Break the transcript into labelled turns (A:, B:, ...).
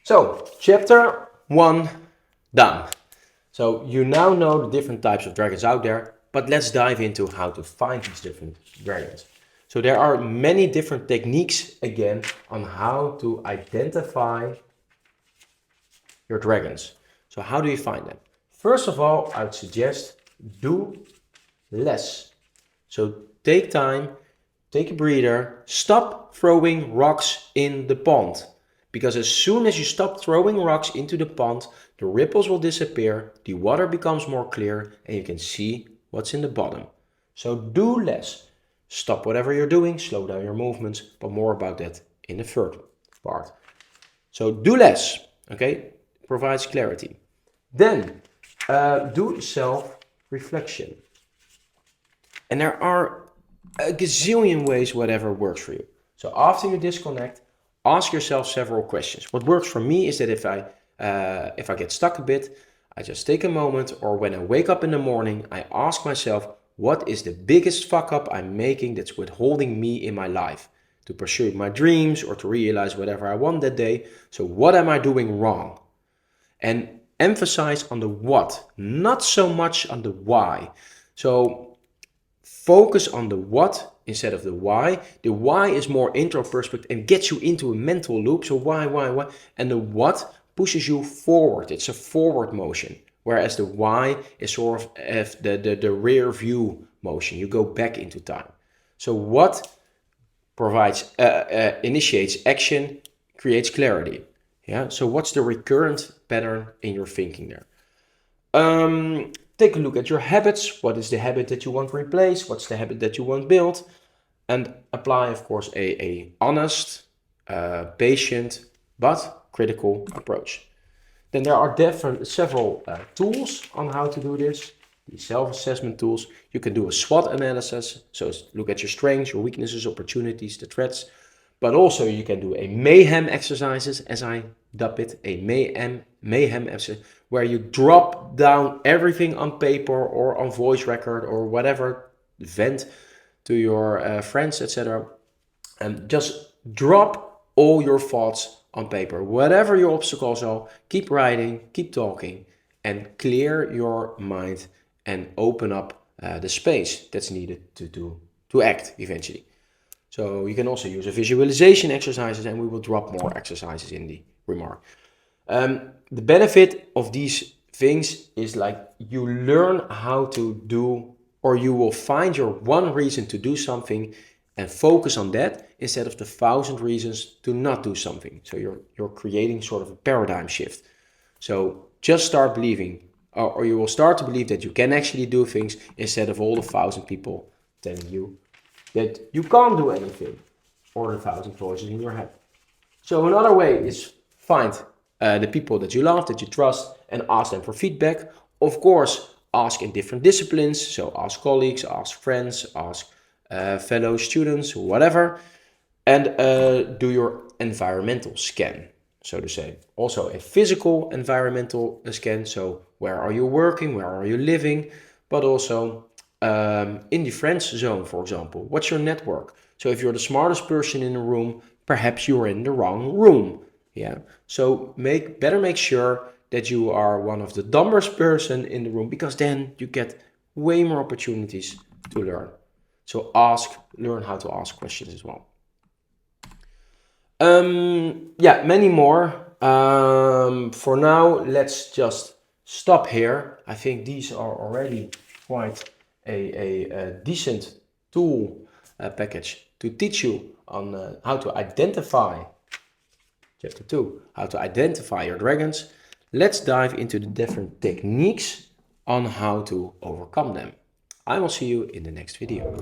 A: So, chapter 1 done. So you now know the different types of dragons out there, but let's dive into how to find these different dragons. So there are many different techniques again on how to identify your dragons. So how do you find them? First of all, I would suggest do less. So take time, take a breather, stop throwing rocks in the pond. Because as soon as you stop throwing rocks into the pond, the ripples will disappear, the water becomes more clear, and you can see what's in the bottom. So do less. Stop whatever you're doing, slow down your movements, but more about that in the third part. So do less, okay? Provides clarity. Then do self-reflection. And there are a gazillion ways whatever works for you. So after you disconnect, ask yourself several questions. What works for me is that if I get stuck a bit, I just take a moment, or when I wake up in the morning, I ask myself, what is the biggest fuck up I'm making that's withholding me in my life to pursue my dreams or to realize whatever I want that day? So what am I doing wrong? And emphasize on the what, not so much on the why. So focus on the what instead of the why. The why is more introspective and gets you into a mental loop. So why? And the what pushes you forward. It's a forward motion. Whereas the why is sort of the rear view motion. You go back into time. So what provides, initiates action, creates clarity. Yeah. So what's the recurrent pattern in your thinking there? Take a look at your habits. What is the habit that you want to replace? What's the habit that you want built? And apply, of course, a honest, patient, but critical approach. Then there are several tools on how to do this. The self-assessment tools. You can do a SWOT analysis. So look at your strengths, your weaknesses, opportunities, the threats. But also you can do a mayhem exercises, as I dub it, a mayhem exercise, where you drop down everything on paper or on voice record or whatever, vent to your friends, etc. And just drop all your thoughts on paper. Whatever your obstacles are, keep writing, keep talking, and clear your mind and open up the space that's needed to act eventually. So you can also use a visualization exercises, and we will drop more exercises in the remark. The benefit of these things is like you learn how to do, or you will find your one reason to do something and focus on that instead of the 1,000 reasons to not do something. So you're creating sort of a paradigm shift. So just start believing, or you will start to believe that you can actually do things instead of all the 1,000 people telling you that you can't do anything, or the 1,000 voices in your head. So another way is find the people that you love, that you trust, and ask them for feedback. Of course, ask in different disciplines. So ask colleagues, ask friends, ask fellow students, whatever. And do your environmental scan, so to say. Also a physical environmental scan. So where are you working? Where are you living? But also in the friends zone, for example, what's your network? So if you're the smartest person in the room, perhaps you're in the wrong room. Yeah. So better make sure that you are one of the dumbest person in the room, because then you get way more opportunities to learn. So learn how to ask questions as well. Yeah, many more. For now, let's just stop here. I think these are already quite a decent tool package to teach you on how to identify, chapter 2, how to identify your dragons. Let's dive into the different techniques on how to overcome them. I will see you in the next video.